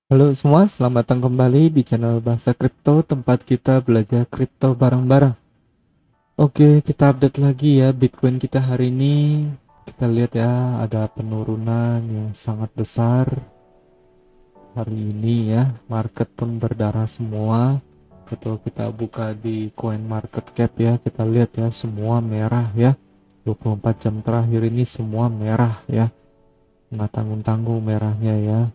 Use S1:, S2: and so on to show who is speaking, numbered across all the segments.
S1: Halo semua, selamat datang kembali di channel Bahasa Kripto, tempat kita belajar kripto bareng-bareng. Oke, kita update lagi ya Bitcoin kita hari ini. Kita lihat ya, ada penurunan yang sangat besar hari ini ya. Market pun berdarah semua. Kalau kita buka di Coin Market Cap ya, kita lihat ya semua merah ya. 24 jam terakhir ini semua merah ya. Nggak tanggung-tanggung merahnya ya.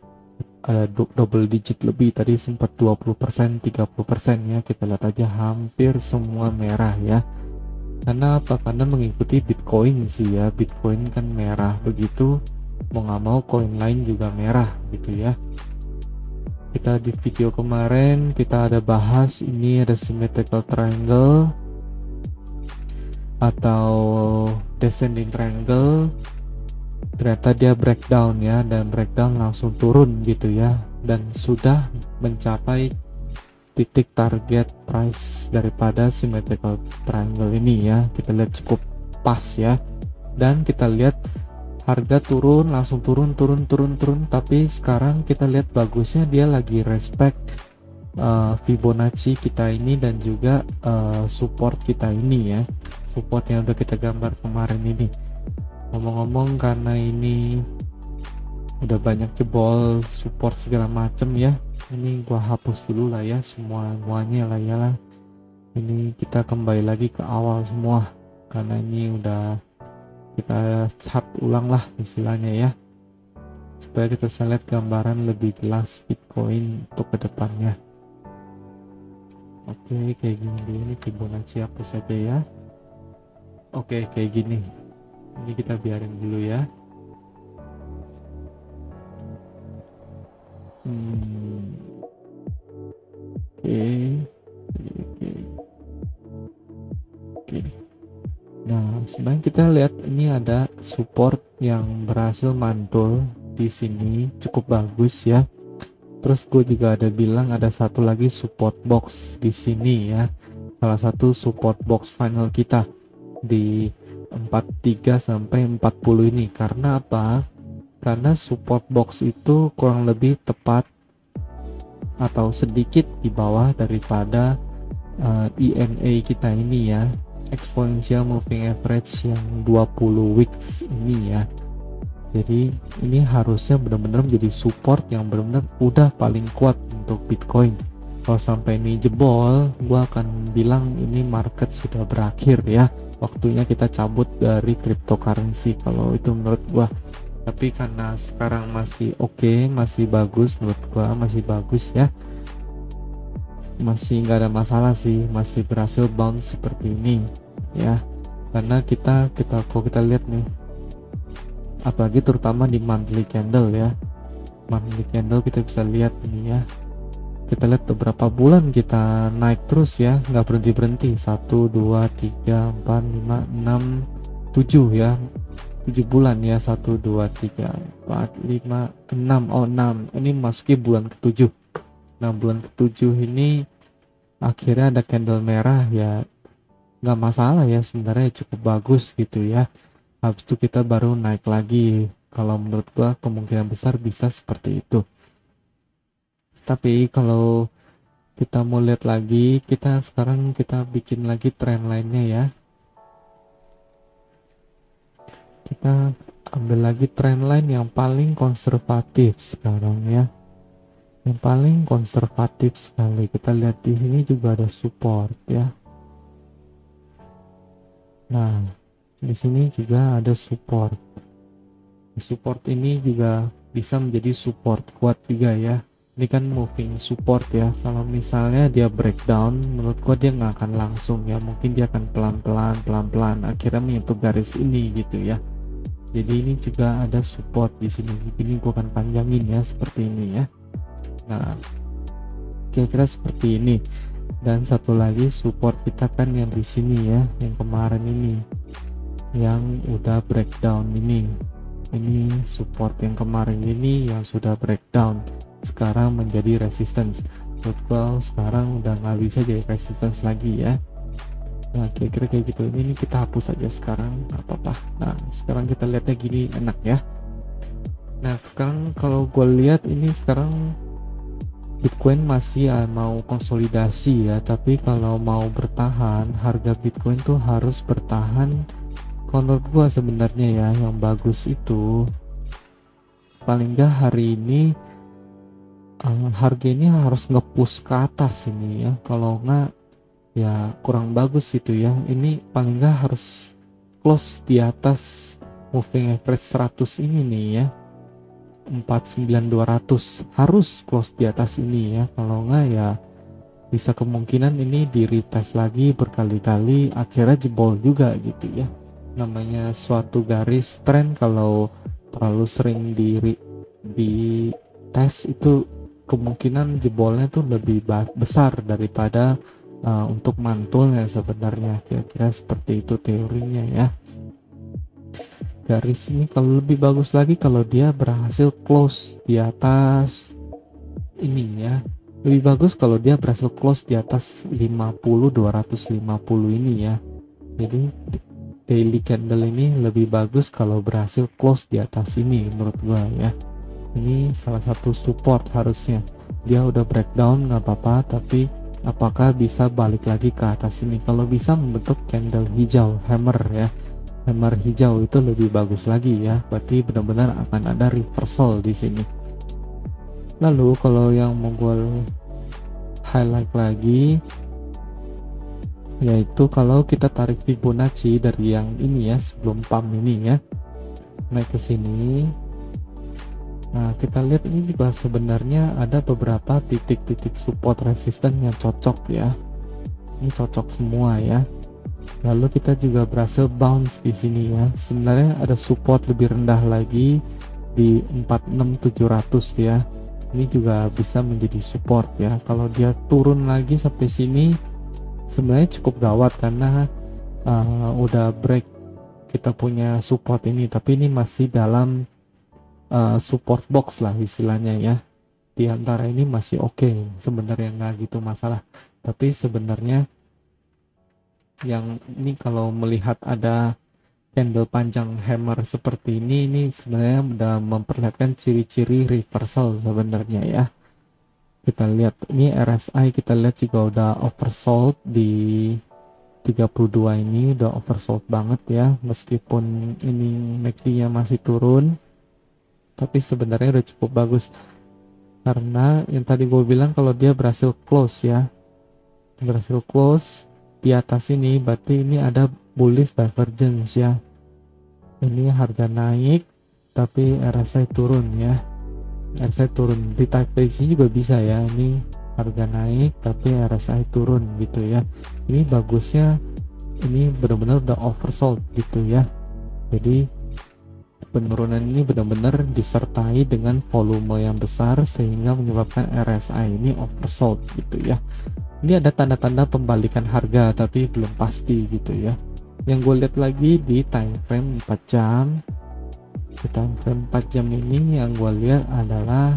S1: Ada double digit lebih, tadi sempat 20%, 30% ya. Kita lihat aja hampir semua merah ya. Karena apa? Karena mengikuti Bitcoin sih ya. Bitcoin kan merah begitu, mau nggak mau koin lain juga merah gitu ya. Kita di video kemarin kita ada bahas ini ada symmetrical triangle atau descending triangle. Ternyata dia breakdown ya, dan breakdown langsung turun gitu ya, dan sudah mencapai titik target price daripada symmetrical triangle ini ya. Kita lihat cukup pas ya, dan kita lihat harga turun, langsung turun, tapi sekarang kita lihat bagusnya dia lagi respect Fibonacci kita ini, dan juga support kita ini ya, support yang udah kita gambar kemarin ini. Ngomong-ngomong, karena ini udah banyak jebol support segala macem ya, ini gua hapus dulu lah ya semuanya lah ya lah. Ini kita kembali lagi ke awal semua, karena ini udah kita cat ulang lah istilahnya ya, supaya kita bisa lihat gambaran lebih jelas Bitcoin untuk kedepannya. Oke, kayak gini dulu, ini Fibonacci hapus saja ya. Oke, kayak gini. Ini kita biarin dulu ya. Oke. Nah, sebenarnya kita lihat ini ada support yang berhasil mantul di sini, cukup bagus ya. Terus gue juga ada bilang ada satu lagi support box di sini ya. Salah satu support box final kita di 43 sampai 40 ini. Karena apa? Karena support box itu kurang lebih tepat atau sedikit di bawah daripada EMA kita ini ya, exponential moving average yang 20 weeks ini ya. Jadi ini harusnya benar-benar menjadi support yang benar-benar udah paling kuat untuk Bitcoin. Kalau sampai ini jebol, gua akan bilang ini market sudah berakhir ya, waktunya kita cabut dari cryptocurrency kalau itu menurut gua. Tapi karena sekarang masih oke, masih bagus, menurut gua masih bagus ya, masih nggak ada masalah sih, masih berhasil bounce seperti ini ya. Karena kalau kita lihat nih, apalagi terutama di monthly candle ya, monthly candle kita bisa lihat ini ya. Kita lihat beberapa bulan kita naik terus ya, nggak berhenti 1 2 3 4 5 6 7 ya, 7 bulan ya, 1 2 3 4 5 6, oh 6, ini masuki bulan ke-7. Nah, bulan ke-7 ini akhirnya ada candle merah ya, nggak masalah ya sebenarnya, cukup bagus gitu ya. Habis itu kita baru naik lagi. Kalau menurut gua kemungkinan besar bisa seperti itu. Tapi kalau kita mau lihat lagi, sekarang kita bikin lagi trend lainnya ya. Kita ambil lagi trend line yang paling konservatif sekarang ya. Yang paling konservatif sekali. Kita lihat di sini juga ada support ya. Nah, di sini juga ada support. Support ini juga bisa menjadi support kuat juga ya. Ini kan moving support ya. Kalau misalnya dia breakdown, menurut gua dia nggak akan langsung ya, mungkin dia akan pelan-pelan akhirnya menyentuh garis ini gitu ya. Jadi ini juga ada support di sini. Ini gua akan panjangin ya seperti ini ya. Nah, kira-kira seperti ini. Dan satu lagi support kita kan yang di sini ya, yang kemarin ini, yang udah breakdown ini. Ini support yang kemarin ini yang sudah breakdown, sekarang menjadi resistance. Menurut sekarang udah nggak bisa jadi resistance lagi ya. Nah, kira-kira kayak gitu. Ini kita hapus aja sekarang, nggak apa-apa. Nah, sekarang kita lihatnya gini, enak ya. Nah, sekarang kalau gue lihat ini sekarang Bitcoin masih mau konsolidasi ya, tapi kalau mau bertahan harga Bitcoin tuh harus bertahan. Kalau menurut gua sebenarnya ya yang bagus itu paling nggak hari ini harga ini harus nge-push ke atas ini ya, kalau nggak ya kurang bagus itu ya. Ini paling nggak harus close di atas moving average 100 ini nih ya, 49200 harus close di atas ini ya. Kalau nggak ya bisa kemungkinan ini di retest lagi berkali-kali akhirnya jebol juga gitu ya. Namanya suatu garis tren kalau terlalu sering di tes itu kemungkinan jebolnya tuh lebih besar daripada untuk mantulnya sebenarnya. Kira-kira seperti itu teorinya ya. Garis ini kalau lebih bagus lagi kalau dia berhasil close di atas ini ya. Lebih bagus kalau dia berhasil close di atas 50-250 ini ya. Jadi daily candle ini lebih bagus kalau berhasil close di atas ini menurut gua ya. Ini salah satu support harusnya. Dia udah breakdown nggak apa-apa, tapi apakah bisa balik lagi ke atas ini? Kalau bisa membentuk candle hijau hammer ya, hammer hijau itu lebih bagus lagi ya. Berarti benar-benar akan ada reversal di sini. Lalu kalau yang mau gue highlight lagi yaitu kalau kita tarik Fibonacci dari yang ini ya, sebelum pump ini ya, naik ke sini. Nah, kita lihat ini juga sebenarnya ada beberapa titik-titik support resisten yang cocok ya. Ini cocok semua ya. Lalu kita juga berhasil bounce di sini ya. Sebenarnya ada support lebih rendah lagi di 46700 ya. Ini juga bisa menjadi support ya. Kalau dia turun lagi sampai sini sebenarnya cukup gawat karena udah break kita punya support ini, tapi ini masih dalam support box lah istilahnya ya. Di antara ini masih oke, sebenarnya nggak gitu masalah. Tapi sebenarnya yang ini kalau melihat ada candle panjang hammer seperti ini sebenarnya udah memperlihatkan ciri-ciri reversal sebenarnya ya. Kita lihat ini RSI, kita lihat juga udah oversold di 32 ini, udah oversold banget ya. Meskipun ini MACD-nya masih turun, tapi sebenarnya udah cukup bagus karena yang tadi gue bilang kalau dia berhasil close ya, berhasil close di atas ini, berarti ini ada bullish divergence ya. Ini harga naik tapi RSI turun ya, RSI turun. Di type sini juga bisa ya, ini harga naik tapi RSI turun gitu ya. Ini bagusnya ini benar-benar udah oversold gitu ya. Jadi penurunan ini benar-benar disertai dengan volume yang besar sehingga menyebabkan RSI ini oversold gitu ya. Ini ada tanda-tanda pembalikan harga tapi belum pasti gitu ya. Yang gue lihat lagi di time frame 4 jam. Di time frame 4 jam ini yang gue lihat adalah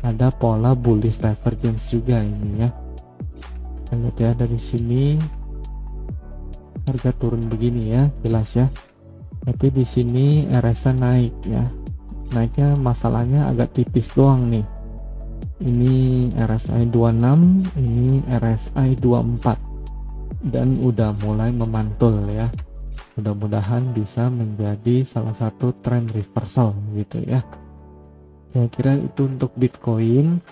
S1: ada pola bullish divergence juga ini ya. Kita lihat ya dari sini harga turun begini ya, jelas ya. Tapi di sini RSI naik ya. Naiknya masalahnya agak tipis doang nih. Ini RSI 26, ini RSI 24. Dan udah mulai memantul ya. Mudah-mudahan bisa menjadi salah satu trend reversal gitu ya. Kira-kira itu untuk Bitcoin.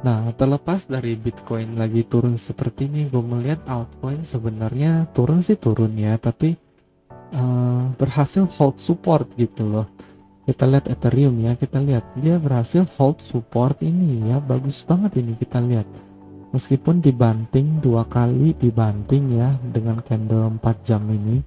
S1: Nah, terlepas dari Bitcoin lagi turun seperti ini, gue melihat altcoin sebenarnya turun sih turun ya, tapi berhasil hold support gitu loh. Kita lihat Ethereum ya, kita lihat dia berhasil hold support ini ya, bagus banget ini kita lihat. Meskipun dibanting 2 kali, dibanting ya dengan candle 4 jam ini,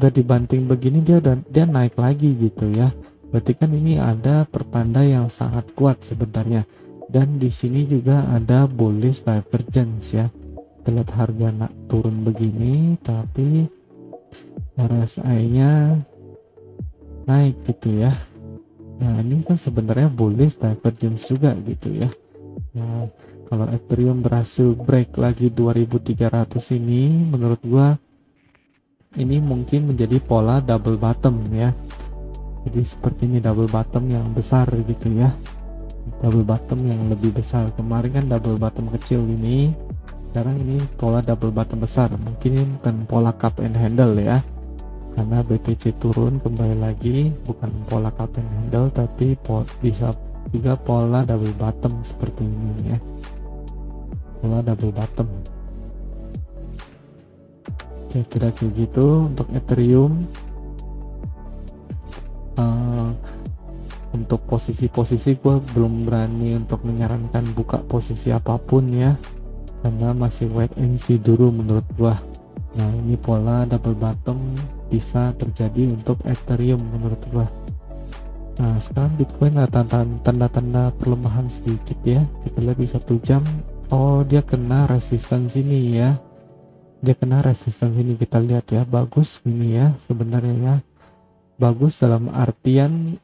S1: udah dibanting begini dia naik lagi gitu ya. Berarti kan ini ada pertanda yang sangat kuat sebenarnya. Dan di sini juga ada bullish divergence ya. Kita lihat harga turun begini tapi RSI-nya naik gitu ya. Nah, ini kan sebenarnya bullish divergence juga gitu ya. Nah, kalau Ethereum berhasil break lagi 2300 ini, menurut gua ini mungkin menjadi pola double bottom ya. Jadi seperti ini double bottom yang besar gitu ya. double bottom yang lebih besar. Kemarin kan double bottom kecil ini, sekarang ini pola double bottom besar. Mungkin ini bukan pola cup and handle ya, karena BTC turun kembali lagi, bukan pola cup and handle tapi bisa juga pola double bottom seperti ini ya, pola double bottom. Kira-kira kayak gitu untuk Ethereum. Untuk posisi-posisi gue belum berani untuk menyarankan buka posisi apapun ya, karena masih wait and see dulu menurut gue. Nah ini pola double bottom bisa terjadi untuk Ethereum menurut gue. Nah sekarang Bitcoin ada tanda-tanda perlemahan sedikit ya. Kita lihat di 1 jam, oh dia kena resistance ini ya, dia kena resistance ini. Kita lihat ya, bagus ini ya sebenarnya ya, bagus dalam artian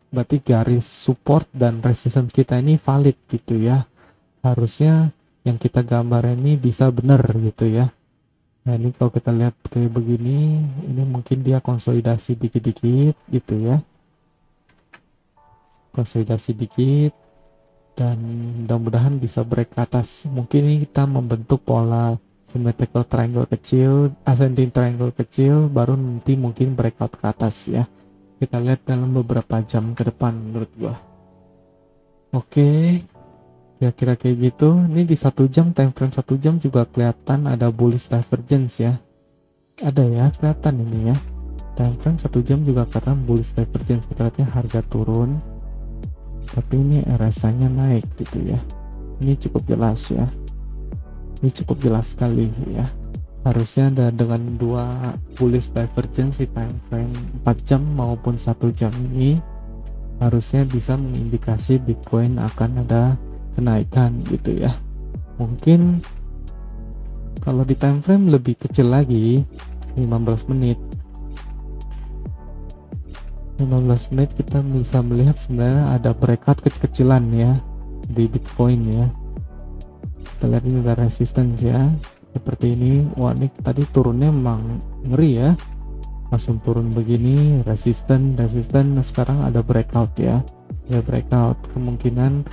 S1: berarti garis support dan resistance kita ini valid gitu ya, harusnya yang kita gambar ini bisa benar gitu ya. Nah ini kalau kita lihat kayak begini, ini mungkin dia konsolidasi dikit-dikit gitu ya, konsolidasi dikit, dan mudah-mudahan bisa break ke atas. Mungkin ini kita membentuk pola symmetrical triangle kecil, ascending triangle kecil, baru nanti mungkin breakout ke atas ya. Kita lihat dalam beberapa jam ke depan menurut gua. Oke, kira-kira kayak gitu. Ini di 1 jam, time frame 1 jam juga kelihatan ada bullish divergence ya, ada ya, kelihatan ini ya, time frame 1 jam juga kelihatan bullish divergence. Kita lihatnya harga turun tapi ini RSI-nya naik gitu ya. Ini cukup jelas ya, ini cukup jelas sekali ya. Harusnya ada dengan 2 bullish divergence di time frame 4 jam maupun 1 jam ini, harusnya bisa mengindikasi Bitcoin akan ada kenaikan gitu ya. Mungkin kalau di time frame lebih kecil lagi, 15 menit kita bisa melihat sebenarnya ada breakout kecil-kecilan ya di Bitcoin ya. Kita lihat ini ada resistance ya, seperti ini. Wah ini tadi turunnya memang ngeri ya, langsung turun begini, resisten. Nah, sekarang ada breakout ya, ada breakout. Kemungkinan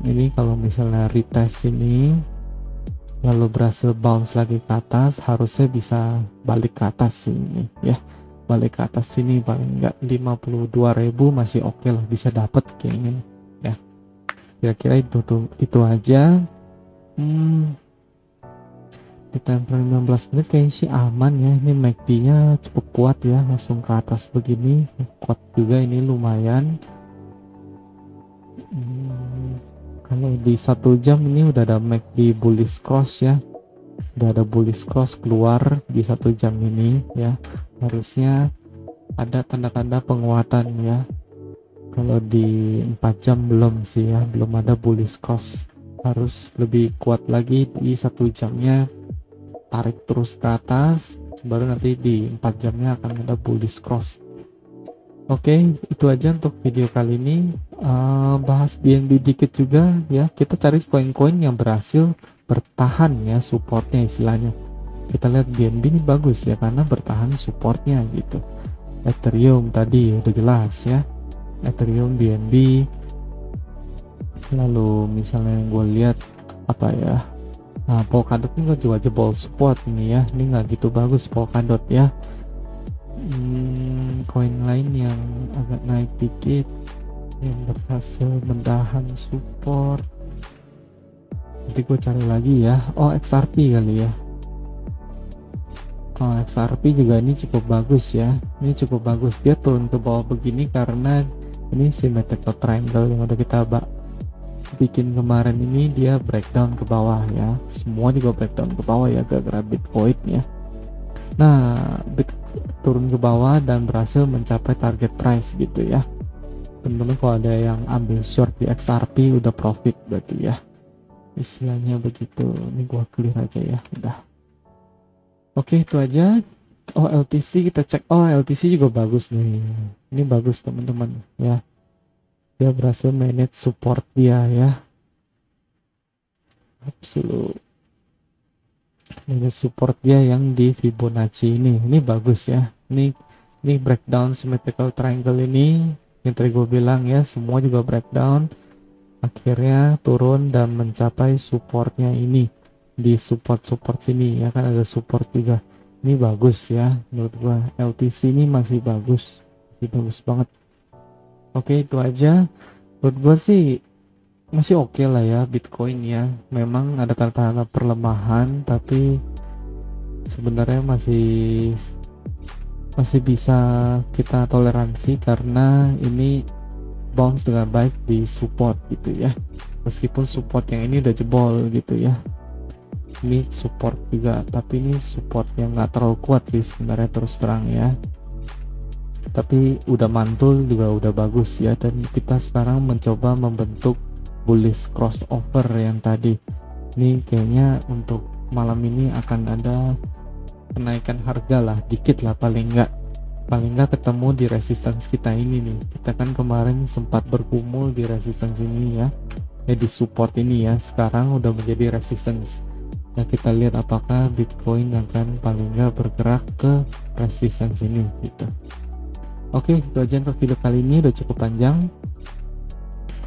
S1: ini kalau misalnya retest ini lalu berhasil bounce lagi ke atas, harusnya bisa balik ke atas ini ya, balik ke atas sini paling enggak 52.000 masih oke lah, bisa dapat kayaknya ya. Kira-kira itu aja. Di time frame 15 menit kayaknya sih aman ya. Ini MACD nya cukup kuat ya, langsung ke atas begini, kuat juga ini lumayan. Kalau di 1 jam ini udah ada MACD bullish cross ya, udah ada bullish cross keluar di 1 jam ini ya, harusnya ada tanda-tanda penguatan ya. Kalau di 4 jam belum sih ya, belum ada bullish cross, harus lebih kuat lagi di 1 jamnya, tarik terus ke atas, baru nanti di 4 jamnya akan ada bullish cross. Oke, itu aja untuk video kali ini. Bahas BNB dikit juga ya, kita cari koin-koin yang berhasil bertahan ya, supportnya istilahnya. Kita lihat BNB ini bagus ya, karena bertahan supportnya gitu. Ethereum tadi udah jelas ya, Ethereum, BNB. Lalu misalnya yang gue lihat apa ya, Polkadot ini juga jebol support ini ya, ini nggak gitu bagus Polkadot ya. Koin lain yang agak naik dikit yang berhasil mendahan support, nanti gue cari lagi ya. XRP kali ya. XRP juga ini cukup bagus ya, ini cukup bagus. Dia turun ke bawah begini karena ini symmetrical triangle yang udah kita bikin kemarin, ini dia breakdown ke bawah ya, semua juga breakdown ke bawah ya gara-gara Bitcoin ya. Nah turun ke bawah dan berhasil mencapai target price gitu ya. Teman-teman kalau ada yang ambil short di XRP udah profit berarti ya, istilahnya begitu. Ini gua clear aja ya, udah. Oke, itu aja. LTC kita cek. LTC juga bagus nih, ini bagus teman-teman ya, dia berhasil manage support dia ya, absolute manage support dia yang di Fibonacci ini bagus ya. Ini breakdown symmetrical triangle ini yang tadi gue bilang ya, semua juga breakdown. akhirnya turun dan mencapai supportnya ini di support sini ya kan, ada support juga. Ini bagus ya menurut gua, LTC ini masih bagus banget. Oke, itu aja menurut gua sih, masih oke lah ya Bitcoin ya. Memang ada tanda-tanda perlemahan, tapi sebenarnya masih bisa kita toleransi karena ini bounce dengan baik di support gitu ya. Meskipun support yang ini udah jebol gitu ya. Ini support juga, tapi ini support yang nggak terlalu kuat sih sebenarnya, terus terang ya. Tapi udah mantul juga udah bagus ya, dan kita sekarang mencoba membentuk bullish crossover yang tadi. Ini kayaknya untuk malam ini akan ada kenaikan harga lah, dikit lah paling nggak ketemu di resistance kita ini nih. Kita kan kemarin sempat bergumul di resistance ini ya, di support ini ya, sekarang udah menjadi resistance. Nah, kita lihat apakah Bitcoin akan paling nggak bergerak ke resistance ini gitu. Oke, itu aja untuk video kali ini, udah cukup panjang.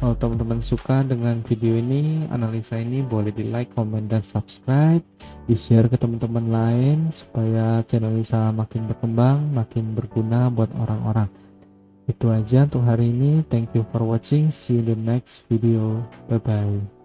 S1: Kalau teman-teman suka dengan video ini, analisa ini, boleh di like, comment, dan subscribe, di share ke teman-teman lain supaya channel bisa makin berkembang, makin berguna buat orang-orang. Itu aja untuk hari ini. Thank you for watching, see you in the next video, bye bye.